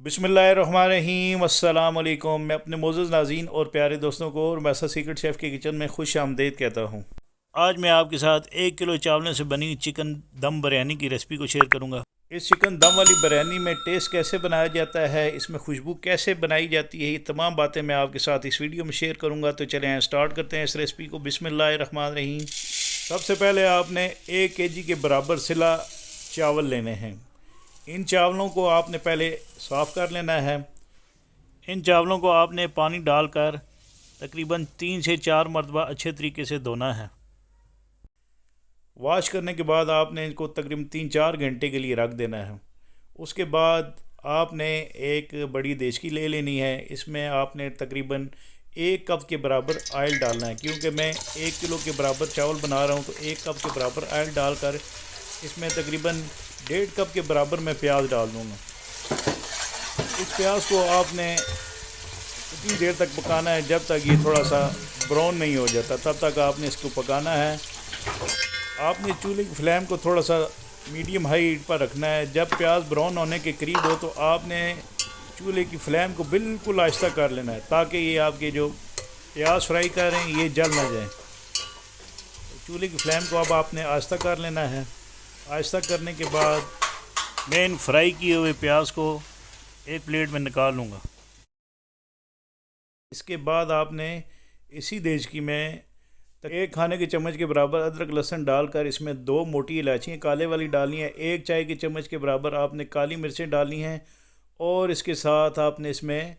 बिस्मिल्लाहिर्रहमानिर्रहीम अस्सलाम वालेकुम। मैं अपने मोअज़्ज़ज़ नाज़रीन और प्यारे दोस्तों को और मैसा सीक्रेट शेफ़ के किचन में खुश आमदीद कहता हूँ। आज मैं आपके साथ 1 किलो चावलों से बनी चिकन दम बिरयानी की रेसिपी को शेयर करूँगा। इस चिकन दम वाली बिरयानी में टेस्ट कैसे बनाया जाता है, इसमें खुशबू कैसे बनाई जाती है, ये तमाम बातें मैं आपके साथ इस वीडियो में शेयर करूँगा। तो चलें स्टार्ट करते हैं इस रेसिपी को। बिस्मिल्लाहिर्रहमानिर्रहीम। सबसे पहले आपने 1 kg के बराबर सिला चावल लेने हैं। इन चावलों को आपने पहले साफ़ कर लेना है। इन चावलों को आपने पानी डालकर तकरीबन 3 से 4 मरतबा अच्छे तरीके से धोना है। वॉश करने के बाद आपने इनको तकरीबन 3-4 घंटे के लिए रख देना है। उसके बाद आपने एक बड़ी देचकी ले लेनी है। इसमें आपने तकरीबन 1 कप के बराबर ऑयल डालना है। क्योंकि मैं 1 किलो के बराबर चावल बना रहा हूँ तो 1 कप के बराबर ऑयल डालकर इसमें तकरीबन 1.5 कप के बराबर मैं प्याज डाल दूँगा। इस प्याज को आपने इतनी देर तक पकाना है जब तक ये थोड़ा सा ब्राउन नहीं हो जाता, तब तक आपने इसको पकाना है। आपने चूल्हे की फ्लेम को थोड़ा सा मीडियम हाई हीट पर रखना है। जब प्याज ब्राउन होने के करीब हो तो आपने चूल्हे की फ्लेम को बिल्कुल आहिस्ता कर लेना है, ताकि ये आपके जो प्याज फ्राई कर रहे हैं ये जल ना जाए। चूल्हे की फ्लेम को अब आपने आहिस्ता कर लेना है। आहिस्ता करने के बाद मैं इन फ्राई किए हुए प्याज को एक प्लेट में निकाल लूँगा। इसके बाद आपने इसी देचकी में 1 खाने के चम्मच के बराबर अदरक लहसुन डालकर इसमें 2 मोटी इलायचियाँ काले वाली डालनी है। 1 चाय के चम्मच के बराबर आपने काली मिर्चें डालनी हैं और इसके साथ आपने इसमें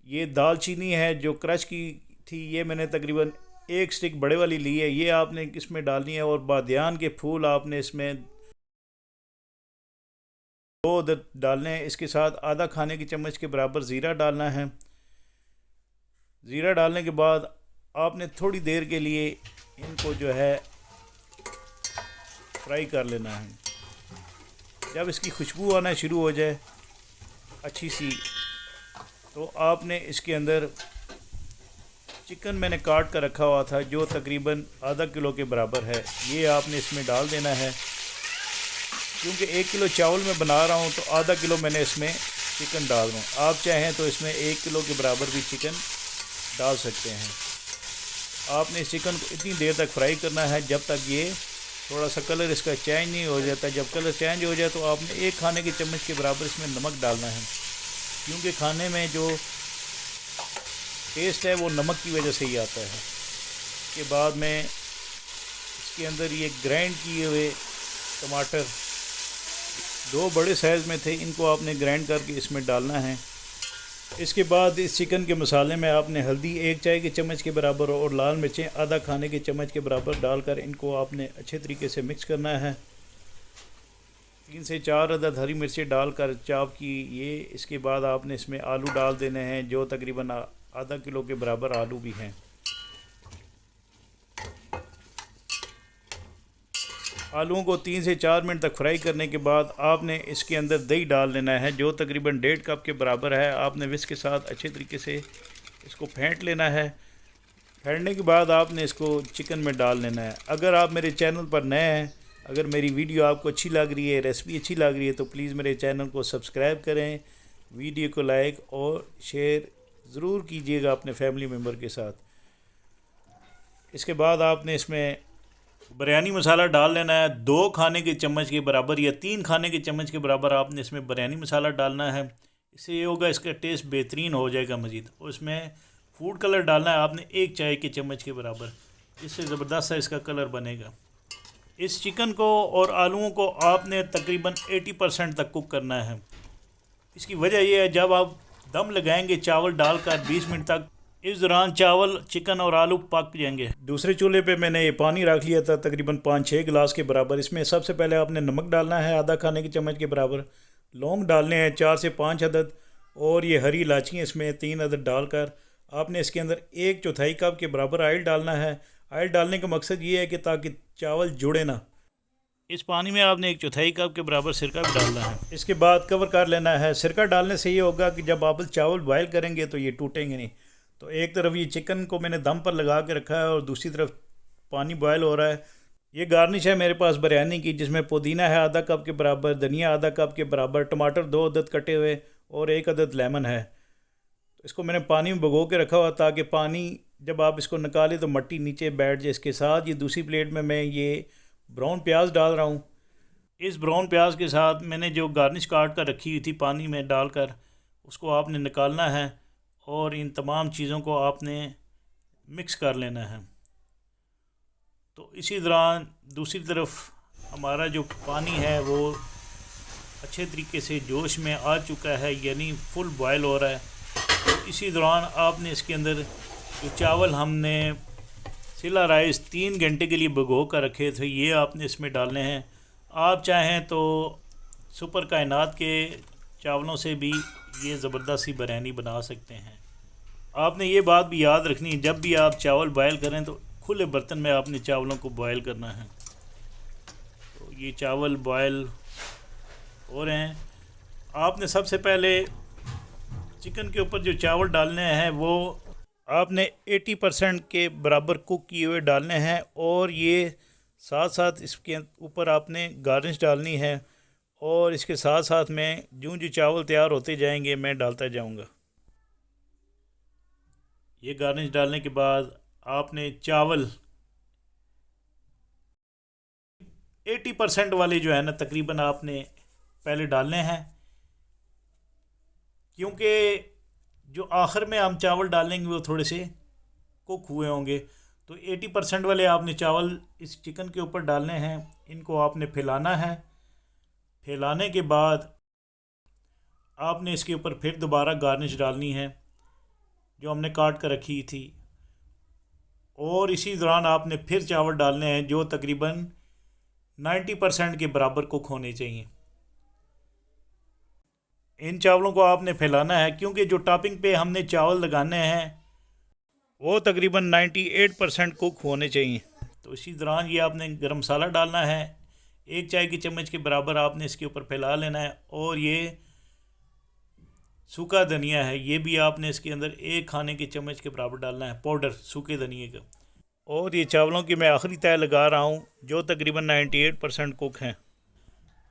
ये दालचीनी है जो क्रश की थी, ये मैंने तकरीबन 1 स्टिक बड़े वाली ली है, ये आपने इसमें डालनी है। और बादियान के फूल आपने इसमें 2 डालने हैं। इसके साथ आधा खाने के चम्मच के बराबर ज़ीरा डालना है। ज़ीरा डालने के बाद आपने थोड़ी देर के लिए इनको जो है फ्राई कर लेना है। जब इसकी खुशबू आना शुरू हो जाए अच्छी सी, तो आपने इसके अंदर चिकन मैंने काट कर रखा हुआ था जो तकरीबन आधा किलो के बराबर है, ये आपने इसमें डाल देना है। क्योंकि 1 किलो चावल मैं बना रहा हूँ तो आधा किलो मैंने इसमें चिकन डाल रहा हूँ। आप चाहें तो इसमें 1 किलो के बराबर भी चिकन डाल सकते हैं। आपने इस चिकन को इतनी देर तक फ्राई करना है जब तक ये थोड़ा सा कलर इसका चेंज नहीं हो जाता। जब कलर चेंज हो जाए तो आपने 1 खाने के चम्मच के बराबर इसमें नमक डालना है। क्योंकि खाने में जो टेस्ट है वो नमक की वजह से ही आता है। इसके बाद में इसके अंदर ये ग्राइंड किए हुए टमाटर 2 बड़े साइज़ में थे, इनको आपने ग्राइंड करके इसमें डालना है। इसके बाद इस चिकन के मसाले में आपने हल्दी 1 चाय के चम्मच के बराबर और लाल मिर्चें आधा खाने के चम्मच के बराबर डालकर इनको आपने अच्छे तरीके से मिक्स करना है। 3 से 4 अदद हरी मिर्चें डालकर चॉप की ये। इसके बाद आपने इसमें आलू डाल देने हैं जो तकरीबन आधा किलो के बराबर आलू भी हैं। आलूओं को 3 से 4 मिनट तक फ्राई करने के बाद आपने इसके अंदर दही डाल लेना है जो तकरीबन 1.5 कप के बराबर है। आपने विस्क के साथ अच्छे तरीके से इसको फेंट लेना है। फेंटने के बाद आपने इसको चिकन में डाल लेना है। अगर आप मेरे चैनल पर नए हैं, अगर मेरी वीडियो आपको अच्छी लग रही है, रेसिपी अच्छी लग रही है, तो प्लीज़ मेरे चैनल को सब्सक्राइब करें, वीडियो को लाइक और शेयर ज़रूर कीजिएगा अपने फैमिली मेम्बर के साथ। इसके बाद आपने इसमें बिरयानी मसाला डाल लेना है 2 खाने के चम्मच के बराबर या 3 खाने के चम्मच के बराबर आपने इसमें बिरयानी मसाला डालना है। इससे ये होगा इसका टेस्ट बेहतरीन हो जाएगा मज़ीद। और इसमें फूड कलर डालना है आपने 1 चाय के चम्मच के बराबर, इससे ज़बरदस्त सा इसका कलर बनेगा। इस चिकन को और आलूओं को आपने तकरीबन 80% तक कुक करना है। इसकी वजह यह है जब आप दम लगाएंगे चावल डालकर 20 मिनट तक, इस दौरान चावल, चिकन और आलू पक जाएंगे। दूसरे चूल्हे पे मैंने ये पानी रख लिया था तकरीबन 5-6 गिलास के बराबर। इसमें सबसे पहले आपने नमक डालना है आधा खाने के चम्मच के बराबर, लौंग डालने हैं 4 से 5 अदद और ये हरी इलायची इसमें 3 अदद डालकर आपने इसके अंदर 1/4 कप के बराबर ऑयल डालना है। ऑयल डालने का मकसद ये है कि ताकि चावल जुड़े ना। इस पानी में आपने 1/4 कप के बराबर सिरका भी डालना है। इसके बाद कवर कर लेना है। सिरका डालने से ये होगा कि जब आप चावल बॉयल करेंगे तो ये टूटेंगे नहीं। तो एक तरफ ये चिकन को मैंने दम पर लगा के रखा है और दूसरी तरफ पानी बॉयल हो रहा है। ये गार्निश है मेरे पास बिरयानी की, जिसमें पुदीना है आधा कप के बराबर, धनिया आधा कप के बराबर, टमाटर 2 अदद कटे हुए और 1 अदद लेमन है। तो इसको मैंने पानी में भिगो के रखा हुआ ताकि पानी जब आप इसको निकालें तो मट्टी नीचे बैठ जाए। इसके साथ ये दूसरी प्लेट में मैं ये ब्राउन प्याज डाल रहा हूँ। इस ब्राउन प्याज के साथ मैंने जो गार्निश काट कर रखी हुई थी पानी में डालकर, उसको आपने निकालना है और इन तमाम चीज़ों को आपने मिक्स कर लेना है। तो इसी दौरान दूसरी तरफ हमारा जो पानी है वो अच्छे तरीके से जोश में आ चुका है, यानी फुल बॉयल हो रहा है। तो इसी दौरान आपने इसके अंदर जो चावल हमने सिला राइस 3 घंटे के लिए भिगो कर रखे थे ये आपने इसमें डालने हैं। आप चाहें तो सुपर कायनात के चावलों से भी ये ज़बरदस्त सी बिरयानी बना सकते हैं। आपने ये बात भी याद रखनी है, जब भी आप चावल बॉयल करें तो खुले बर्तन में आपने चावलों को बॉयल करना है। तो ये चावल बॉयल हो रहे हैं। आपने सबसे पहले चिकन के ऊपर जो चावल डालने हैं वो आपने 80% के बराबर कुक किए हुए डालने हैं और ये साथ साथ इसके ऊपर आपने गार्निश डालनी है। और इसके साथ साथ में जो चावल तैयार होते जाएंगे मैं डालता जाऊंगा। ये गार्निश डालने के बाद आपने चावल 80% वाले जो है ना तकरीबन आपने पहले डालने हैं, क्योंकि जो आखिर में हम चावल डालेंगे वो थोड़े से कुक हुए होंगे। तो 80% वाले आपने चावल इस चिकन के ऊपर डालने हैं। इनको आपने फैलाना है। फैलाने के बाद आपने इसके ऊपर फिर दोबारा गार्निश डालनी है जो हमने काट कर रखी थी। और इसी दौरान आपने फिर चावल डालने हैं जो तकरीबन 90% के बराबर कुक होने चाहिए। इन चावलों को आपने फैलाना है क्योंकि जो टॉपिंग पे हमने चावल लगाने हैं वो तकरीबन 98% कुक होने चाहिए। तो इसी दौरान ये आपने गरम मसाला डालना है, 1 चाय की चम्मच के बराबर आपने इसके ऊपर फैला लेना है। और ये सूखा धनिया है, ये भी आपने इसके अंदर 1 खाने की चम्मच के बराबर डालना है, पाउडर सूखे धनिए का। और ये चावलों की मैं आखिरी तय लगा रहा हूँ जो तकरीबन 98% कुक हैं।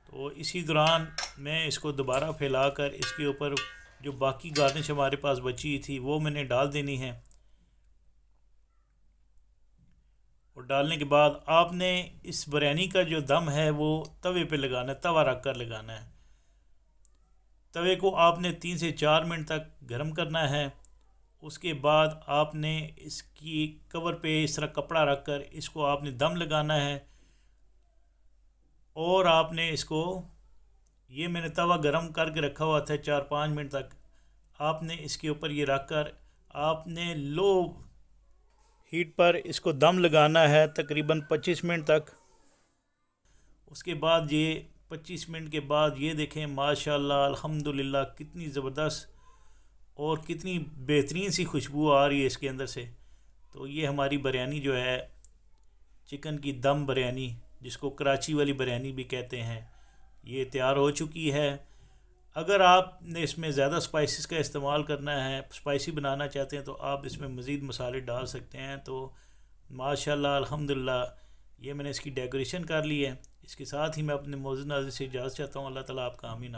तो इसी दौरान मैं इसको दोबारा फैलाकर इसके ऊपर जो बाकी गार्निश हमारे पास बची थी वो मैंने डाल देनी है। और डालने के बाद आपने इस बिरयानी का जो दम है वो तवे पे लगाना है, तवा रख कर लगाना है। तवे को आपने 3 से 4 मिनट तक गर्म करना है। उसके बाद आपने इसकी कवर पे इस तरह कपड़ा रख कर इसको आपने दम लगाना है। और आपने इसको, ये मैंने तवा गरम करके रखा हुआ था 4-5 मिनट तक, आपने इसके ऊपर ये रख कर आपने लो हीट पर इसको दम लगाना है तकरीबन 25 मिनट तक। उसके बाद ये 25 मिनट के बाद ये देखें माशाल्लाह अल्हम्दुलिल्लाह कितनी ज़बरदस्त और कितनी बेहतरीन सी खुशबू आ रही है इसके अंदर से। तो ये हमारी बिरयानी जो है चिकन की दम बिरयानी, जिसको कराची वाली बिरयानी भी कहते हैं, ये तैयार हो चुकी है। अगर आपने इसमें ज़्यादा स्पाइसेस का इस्तेमाल करना है, स्पाइसी बनाना चाहते हैं तो आप इसमें मज़ीद मसाले डाल सकते हैं। तो माशाल्लाह अल्हम्दुलिल्लाह ये मैंने इसकी डेकोरेशन कर ली है। इसके साथ ही मैं अपने मौजूद नाज़रीन से इजाज़त चाहता हूँ। अल्लाह ताला आपका आमीन।